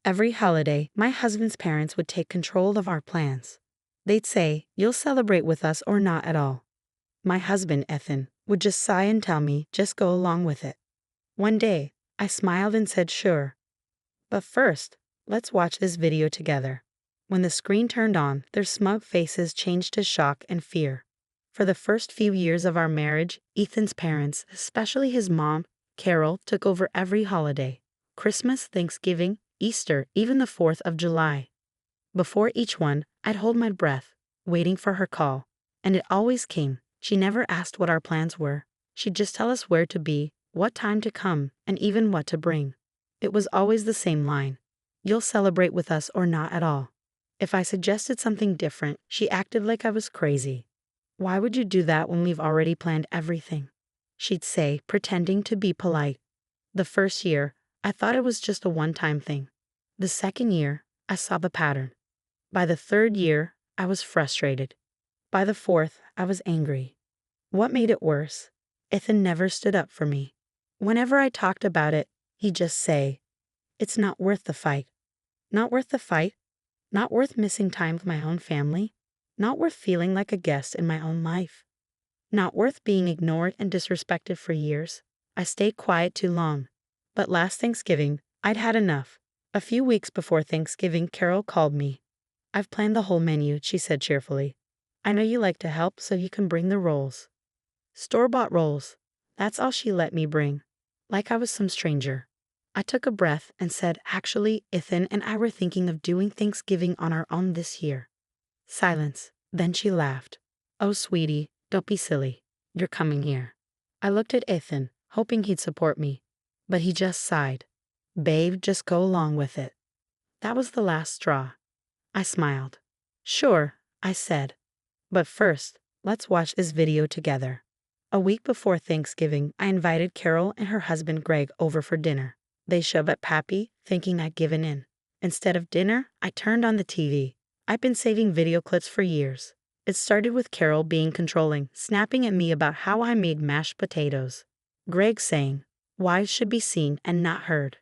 Every holiday, my husband's parents would take control of our plans. They'd say, "You'll celebrate with us or not at all." My husband, Ethan, would just sigh and tell me, "Just go along with it." One day, I smiled and said, "Sure. But first, let's watch this video together." When the screen turned on, their smug faces changed to shock and fear. For the first few years of our marriage, Ethan's parents, especially his mom, Carol, took over every holiday. Christmas, Thanksgiving, Easter, even the 4th of July. Before each one, I'd hold my breath, waiting for her call. And it always came. She never asked what our plans were. She'd just tell us where to be, what time to come, and even what to bring. It was always the same line. "You'll celebrate with us or not at all." If I suggested something different, she acted like I was crazy. "Why would you do that when we've already planned everything?" she'd say, pretending to be polite. The first year, I thought it was just a one-time thing. The second year, I saw the pattern. By the third year, I was frustrated. By the fourth, I was angry. What made it worse? Ethan never stood up for me. Whenever I talked about it, he'd just say, "It's not worth the fight." Not worth the fight? Not worth missing time with my own family? Not worth feeling like a guest in my own life? Not worth being ignored and disrespected for years? I stayed quiet too long. But last Thanksgiving, I'd had enough. A few weeks before Thanksgiving, Carol called me. "I've planned the whole menu," she said cheerfully. "I know you like to help, so you can bring the rolls." Store-bought rolls. That's all she let me bring. Like I was some stranger. I took a breath and said, "Actually, Ethan and I were thinking of doing Thanksgiving on our own this year." Silence. Then she laughed. "Oh, sweetie, don't be silly. You're coming here." I looked at Ethan, hoping he'd support me. But he just sighed. "Babe, just go along with it." That was the last straw. I smiled. "Sure," I said. "But first, let's watch this video together." A week before Thanksgiving, I invited Carol and her husband Greg over for dinner. They showed up happy, thinking I'd given in. Instead of dinner, I turned on the TV. I've been saving video clips for years. It started with Carol being controlling, snapping at me about how I made mashed potatoes. Greg saying, "Wives should be seen and not heard."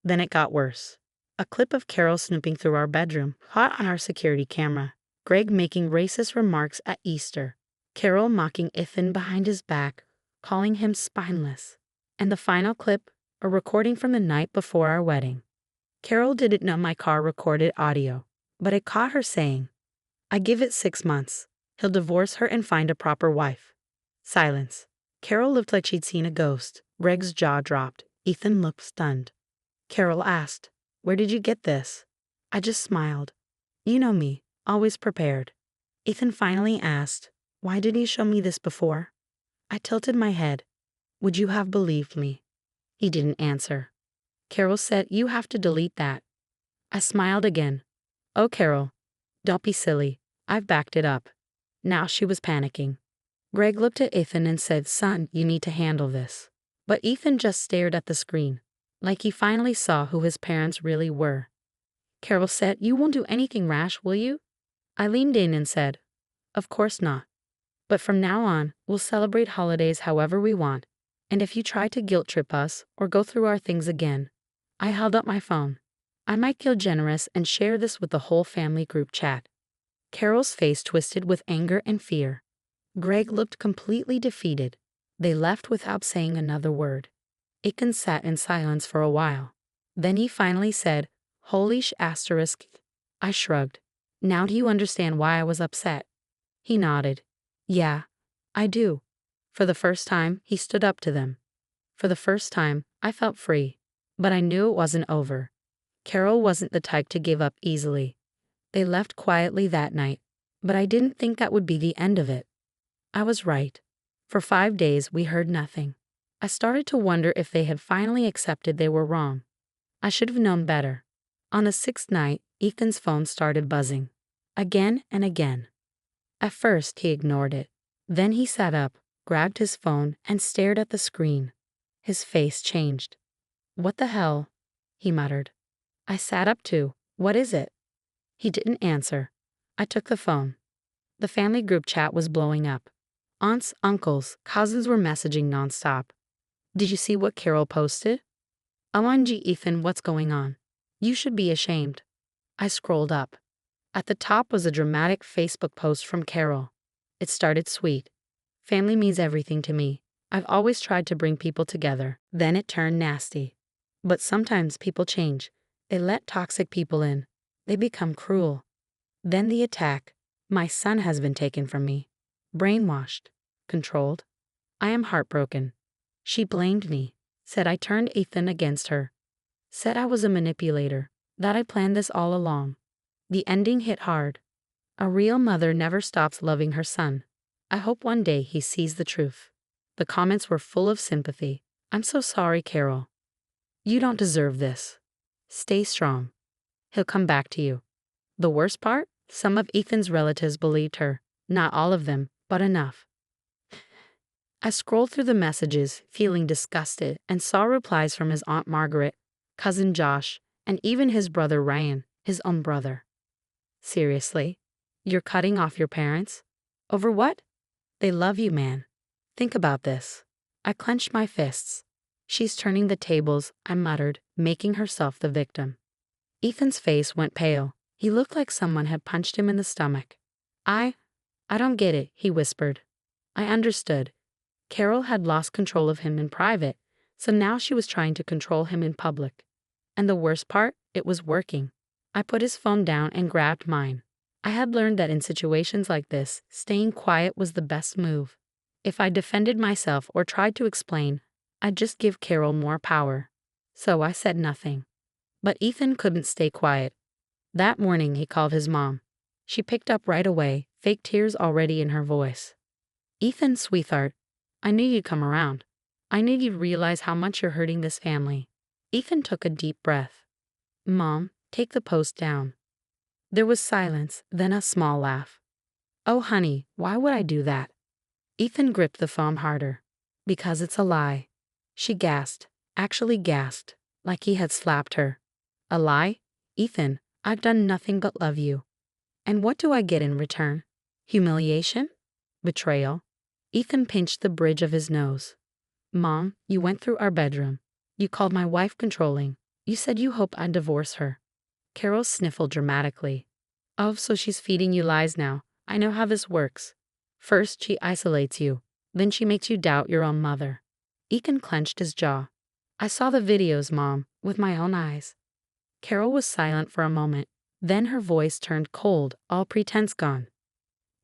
Then it got worse. A clip of Carol snooping through our bedroom, caught on our security camera. Greg making racist remarks at Easter. Carol mocking Ethan behind his back, calling him spineless. And the final clip, a recording from the night before our wedding. Carol didn't know my car recorded audio, but it caught her saying, "I give it 6 months. He'll divorce her and find a proper wife." Silence. Carol looked like she'd seen a ghost. Greg's jaw dropped. Ethan looked stunned. Carol asked, "Where did you get this?" I just smiled. You know me, always prepared. Ethan finally asked, "Why didn't you show me this before?" I tilted my head. "Would you have believed me?" He didn't answer. Carol said, "You have to delete that." I smiled again. "Oh, Carol, don't be silly. I've backed it up." Now she was panicking. Greg looked at Ethan and said, "Son, you need to handle this." But Ethan just stared at the screen, like he finally saw who his parents really were. Carol said, "You won't do anything rash, will you?" I leaned in and said, "Of course not. But from now on, we'll celebrate holidays however we want. And if you try to guilt trip us or go through our things again," I held up my phone. "I might feel generous and share this with the whole family group chat." Carol's face twisted with anger and fear. Greg looked completely defeated. They left without saying another word. Ethan sat in silence for a while. Then he finally said, "Holy asterisk." I shrugged. "Now do you understand why I was upset?" He nodded. "Yeah, I do." For the first time, he stood up to them. For the first time, I felt free. But I knew it wasn't over. Carol wasn't the type to give up easily. They left quietly that night, but I didn't think that would be the end of it. I was right. For 5 days, we heard nothing. I started to wonder if they had finally accepted they were wrong. I should have known better. On the 6th night, Ethan's phone started buzzing. Again and again. At first, he ignored it. Then he sat up, grabbed his phone, and stared at the screen. His face changed. "What the hell?" he muttered. I sat up too. "What is it?" He didn't answer. I took the phone. The family group chat was blowing up. Aunts, uncles, cousins were messaging nonstop. "Did you see what Carol posted?" "OMG, Ethan, what's going on? You should be ashamed. I scrolled up. At the top was a dramatic Facebook post from Carol. It started sweet. Family means everything to me. I've always tried to bring people together. Then it turned nasty. But sometimes people change. They let toxic people in. They become cruel. Then the attack. My son has been taken from me. Brainwashed. Controlled. I am heartbroken. She blamed me. Said I turned Ethan against her. Said I was a manipulator. That I planned this all along. The ending hit hard. A real mother never stops loving her son. I hope one day he sees the truth. The comments were full of sympathy. I'm so sorry, Carol. You don't deserve this. Stay strong. He'll come back to you. The worst part? Some of Ethan's relatives believed her. Not all of them, but enough. I scrolled through the messages, feeling disgusted, and saw replies from his Aunt Margaret, cousin Josh, and even his brother Ryan, his own brother. Seriously? You're cutting off your parents? Over what? They love you, man. Think about this. I clenched my fists. She's turning the tables, I muttered, making herself the victim. Ethan's face went pale. He looked like someone had punched him in the stomach. I don't get it, he whispered. I understood. Carol had lost control of him in private, so now she was trying to control him in public. And the worst part, it was working. I put his phone down and grabbed mine. I had learned that in situations like this, staying quiet was the best move. If I defended myself or tried to explain, I'd just give Carol more power. So I said nothing. But Ethan couldn't stay quiet. That morning he called his mom. She picked up right away, fake tears already in her voice. Ethan, sweetheart, I knew you'd come around. I knew you'd realize how much you're hurting this family. Ethan took a deep breath. Mom, take the post down. There was silence, then a small laugh. Oh, honey, why would I do that? Ethan gripped the phone harder. Because it's a lie. She gasped, actually gasped, like he had slapped her. A lie? Ethan, I've done nothing but love you. And what do I get in return? Humiliation? Betrayal? Ethan pinched the bridge of his nose. Mom, you went through our bedroom. You called my wife controlling. You said you hope I'd divorce her. Carol sniffled dramatically. Oh, so she's feeding you lies now. I know how this works. First, she isolates you. Then she makes you doubt your own mother. Ethan clenched his jaw. I saw the videos, Mom, with my own eyes. Carol was silent for a moment. Then her voice turned cold, all pretense gone.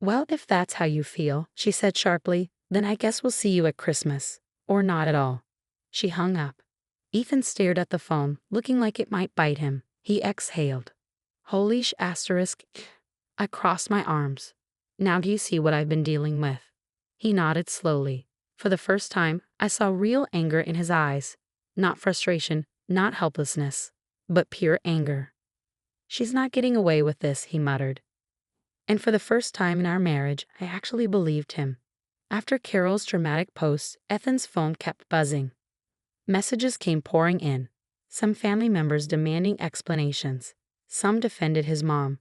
Well, if that's how you feel, she said sharply, then I guess we'll see you at Christmas. Or not at all. She hung up. Ethan stared at the phone, looking like it might bite him. He exhaled. Holy asterisk. I crossed my arms. Now do you see what I've been dealing with? He nodded slowly. For the first time, I saw real anger in his eyes. Not frustration, not helplessness, but pure anger. She's not getting away with this, he muttered. And for the first time in our marriage, I actually believed him. After Carol's dramatic post, Ethan's phone kept buzzing. Messages came pouring in. Some family members demanding explanations. Some defended his mom.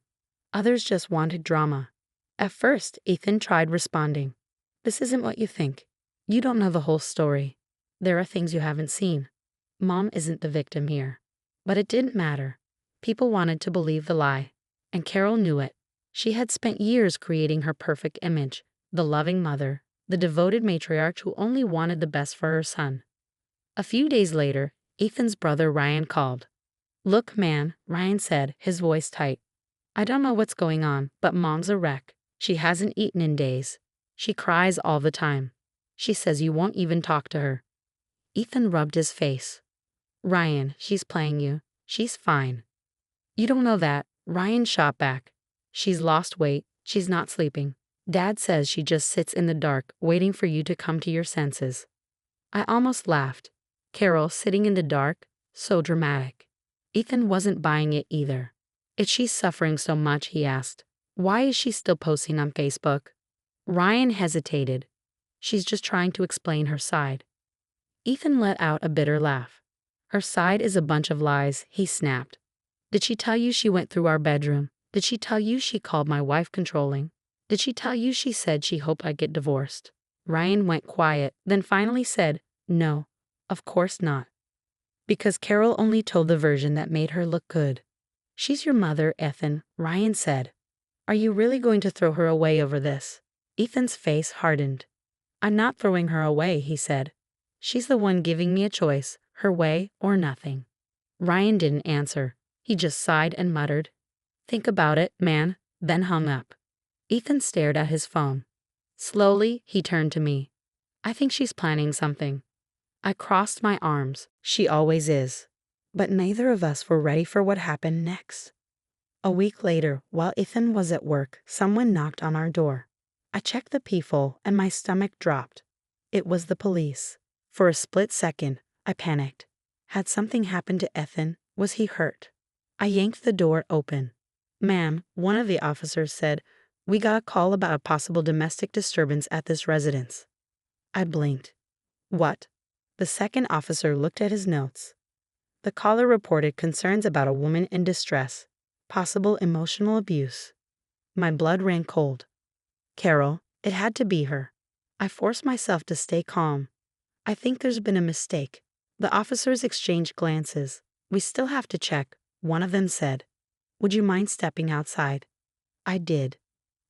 Others just wanted drama. At first, Ethan tried responding. This isn't what you think. You don't know the whole story. There are things you haven't seen. Mom isn't the victim here. But it didn't matter. People wanted to believe the lie. And Carol knew it. She had spent years creating her perfect image. The loving mother. The devoted matriarch who only wanted the best for her son. A few days later, Ethan's brother Ryan called. Look, man, Ryan said, his voice tight. I don't know what's going on, but Mom's a wreck. She hasn't eaten in days. She cries all the time. She says you won't even talk to her. Ethan rubbed his face. Ryan, she's playing you. She's fine. You don't know that. Ryan shot back. She's lost weight. She's not sleeping. Dad says she just sits in the dark, waiting for you to come to your senses. I almost laughed. Carol sitting in the dark? So dramatic. Ethan wasn't buying it either. Is she suffering so much, he asked. Why is she still posting on Facebook? Ryan hesitated. She's just trying to explain her side. Ethan let out a bitter laugh. Her side is a bunch of lies, he snapped. Did she tell you she went through our bedroom? Did she tell you she called my wife controlling? Did she tell you she said she hoped I'd get divorced? Ryan went quiet, then finally said, No, of course not. because Carol only told the version that made her look good. She's your mother, Ethan, Ryan said. Are you really going to throw her away over this? Ethan's face hardened. I'm not throwing her away, he said. She's the one giving me a choice, her way or nothing. Ryan didn't answer. He just sighed and muttered, Think about it, man, then hung up. Ethan stared at his phone. Slowly, he turned to me. I think she's planning something. I crossed my arms. She always is. But neither of us were ready for what happened next. A week later, while Ethan was at work, someone knocked on our door. I checked the peephole and my stomach dropped. It was the police. For a split second, I panicked. Had something happened to Ethan? Was he hurt? I yanked the door open. Ma'am, one of the officers said, we got a call about a possible domestic disturbance at this residence. I blinked. What? The second officer looked at his notes. The caller reported concerns about a woman in distress, possible emotional abuse. My blood ran cold. Carol, it had to be her. I forced myself to stay calm. I think there's been a mistake. The officers exchanged glances. We still have to check, one of them said. Would you mind stepping outside? I did.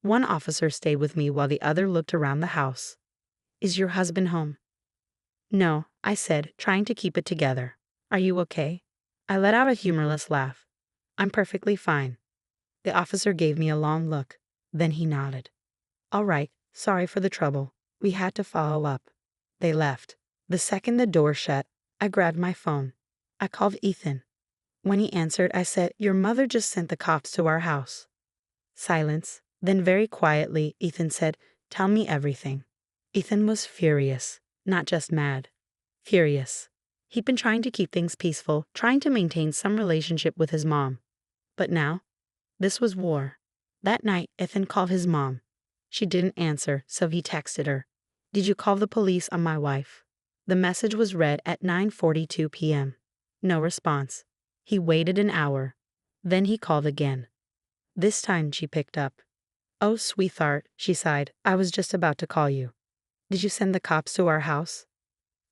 One officer stayed with me while the other looked around the house. Is your husband home? No, I said, trying to keep it together. Are you okay? I let out a humorless laugh. I'm perfectly fine. The officer gave me a long look. Then he nodded. All right, sorry for the trouble. We had to follow up. They left. The second the door shut, I grabbed my phone. I called Ethan. When he answered, I said, Your mother just sent the cops to our house. Silence. Then very quietly, Ethan said, Tell me everything. Ethan was furious, not just mad. Furious. He'd been trying to keep things peaceful, trying to maintain some relationship with his mom. But now, this was war. That night, Ethan called his mom. She didn't answer, so he texted her. Did you call the police on my wife? The message was read at 9:42 p.m. No response. He waited an hour. Then he called again. This time she picked up. Oh, sweetheart, she sighed. I was just about to call you. Did you send the cops to our house?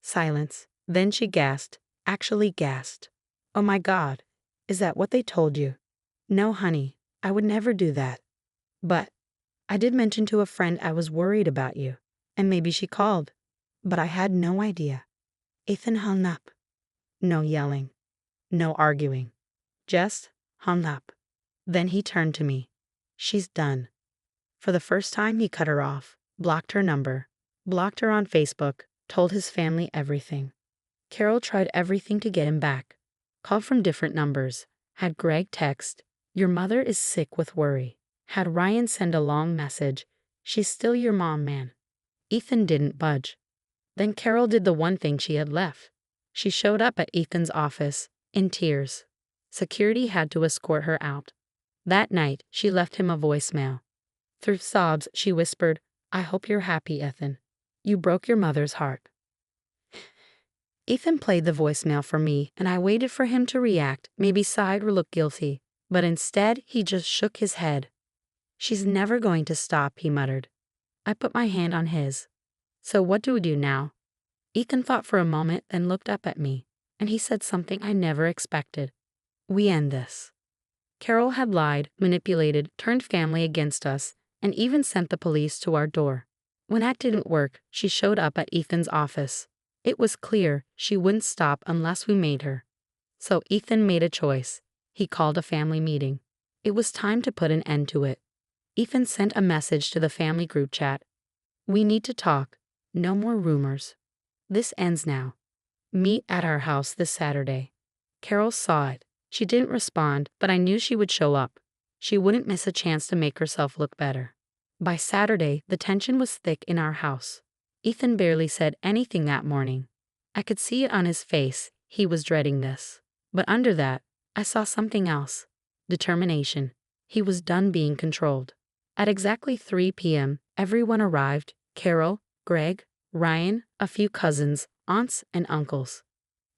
Silence. Then she gasped, actually gasped. Oh my God, is that what they told you? No, honey, I would never do that. But I did mention to a friend I was worried about you, and maybe she called. But I had no idea. Ethan hung up. No yelling. No arguing. Just hung up. Then he turned to me. She's done. For the first time, he cut her off, blocked her number, blocked her on Facebook, told his family everything. Carol tried everything to get him back. Called from different numbers. Had Greg text, Your mother is sick with worry. Had Ryan send a long message, She's still your mom, man. Ethan didn't budge. Then Carol did the one thing she had left. She showed up at Ethan's office, in tears. Security had to escort her out. That night, she left him a voicemail. Through sobs, she whispered, I hope you're happy, Ethan. You broke your mother's heart. Ethan played the voicemail for me, and I waited for him to react, maybe sighed or look guilty. But instead, he just shook his head. She's never going to stop, he muttered. I put my hand on his. So what do we do now? Ethan thought for a moment, then looked up at me, and he said something I never expected. We end this. Carol had lied, manipulated, turned family against us, and even sent the police to our door. When that didn't work, she showed up at Ethan's office. It was clear she wouldn't stop unless we made her. So Ethan made a choice. He called a family meeting. It was time to put an end to it. Ethan sent a message to the family group chat. We need to talk. No more rumors. This ends now. Meet at our house this Saturday. Carol saw it. She didn't respond, but I knew she would show up. She wouldn't miss a chance to make herself look better. By Saturday, the tension was thick in our house. Ethan barely said anything that morning. I could see it on his face. He was dreading this. But under that, I saw something else. Determination. He was done being controlled. At exactly 3 p.m., everyone arrived. Carol, Greg, Ryan, a few cousins, aunts, and uncles.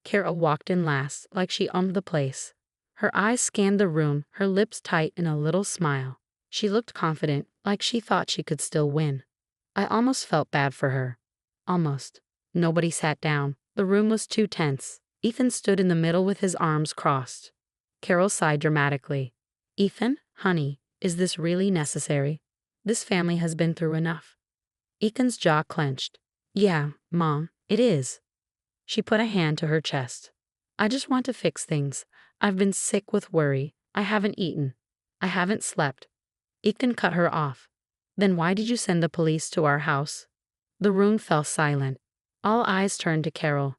Carol walked in last, like she owned the place. Her eyes scanned the room, her lips tight in a little smile. She looked confident, like she thought she could still win. I almost felt bad for her. Almost. Nobody sat down. The room was too tense. Ethan stood in the middle with his arms crossed. Carol sighed dramatically. Ethan, honey, is this really necessary? This family has been through enough. Ethan's jaw clenched. Yeah, Mom, it is. She put a hand to her chest. I just want to fix things. I've been sick with worry. I haven't eaten. I haven't slept. Ethan cut her off. Then why did you send the police to our house? The room fell silent. All eyes turned to Carol.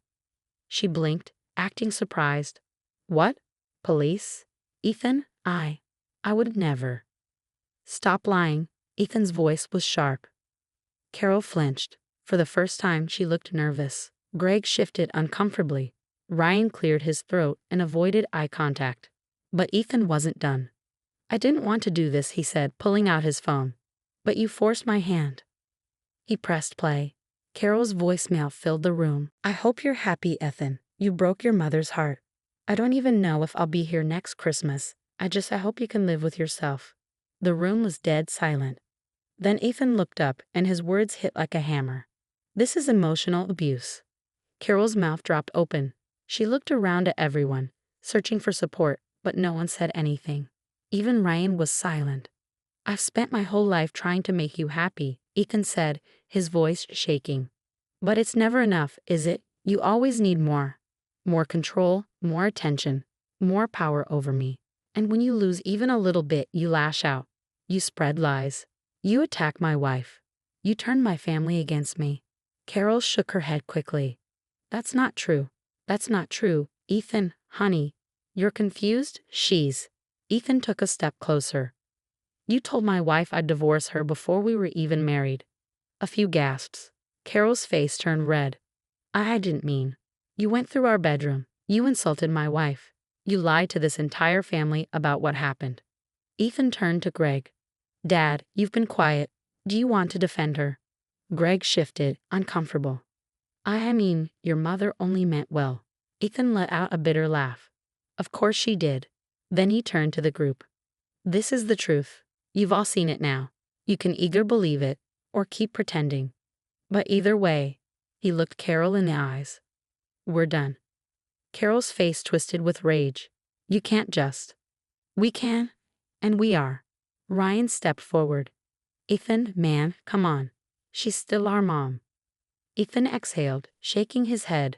She blinked, acting surprised. What? Police? Ethan, I would never. Stop lying. Ethan's voice was sharp. Carol flinched. For the first time, she looked nervous. Greg shifted uncomfortably. Ryan cleared his throat and avoided eye contact. But Ethan wasn't done. I didn't want to do this, he said, pulling out his phone. But you forced my hand. He pressed play. Carol's voicemail filled the room. I hope you're happy, Ethan. You broke your mother's heart. I don't even know if I'll be here next Christmas. I hope you can live with yourself. The room was dead silent. Then Ethan looked up and his words hit like a hammer. This is emotional abuse. Carol's mouth dropped open. She looked around at everyone, searching for support, but no one said anything. Even Ryan was silent. I've spent my whole life trying to make you happy, Ethan said, his voice shaking. But it's never enough, is it? You always need more. More control, more attention, more power over me. And when you lose even a little bit, you lash out. You spread lies. You attack my wife. You turn my family against me. Carol shook her head quickly. That's not true. That's not true. Ethan, honey. You're confused? Ethan took a step closer. You told my wife I'd divorce her before we were even married. A few gasps. Carol's face turned red. I didn't mean. You went through our bedroom. You insulted my wife. You lied to this entire family about what happened. Ethan turned to Greg. Dad, you've been quiet. Do you want to defend her? Greg shifted, uncomfortable. I mean, your mother only meant well. Ethan let out a bitter laugh. Of course she did. Then he turned to the group. This is the truth. You've all seen it now. You can either believe it, or keep pretending. But either way, he looked Carol in the eyes. We're done. Carol's face twisted with rage. You can't just. We can, and we are. Ryan stepped forward. Ethan, man, come on. She's still our mom. Ethan exhaled, shaking his head.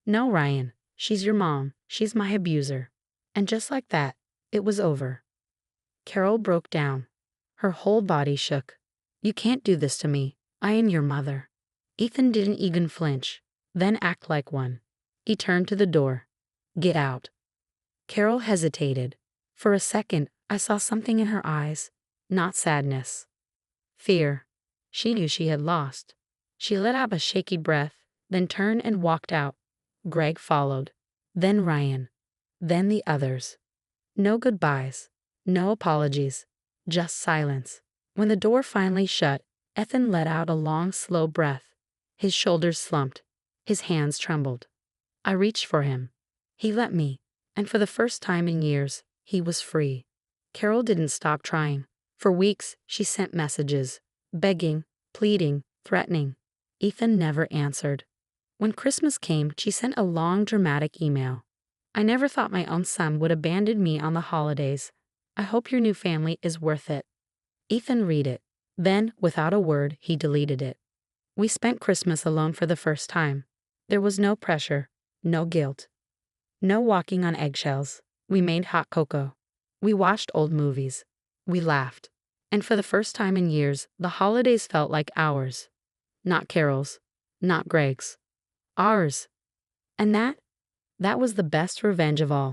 No, Ryan, she's your mom. She's my abuser. And just like that, it was over. Carol broke down. Her whole body shook. You can't do this to me. I am your mother. Ethan didn't even flinch, then act like one. He turned to the door. Get out. Carol hesitated. For a second, I saw something in her eyes, not sadness. Fear. She knew she had lost. She let out a shaky breath, then turned and walked out. Greg followed. Then Ryan. Then the others. No goodbyes. No apologies. Just silence. When the door finally shut, Ethan let out a long, slow breath. His shoulders slumped. His hands trembled. I reached for him. He let me, and for the first time in years, he was free. Carol didn't stop trying. For weeks, she sent messages, begging, pleading, threatening. Ethan never answered. When Christmas came, she sent a long, dramatic email. I never thought my own son would abandon me on the holidays. I hope your new family is worth it. Ethan read it. Then, without a word, he deleted it. We spent Christmas alone for the first time. There was no pressure, no guilt. No walking on eggshells. We made hot cocoa. We watched old movies. We laughed. And for the first time in years, the holidays felt like ours. Not Carol's. Not Greg's. Ours. And that was the best revenge of all.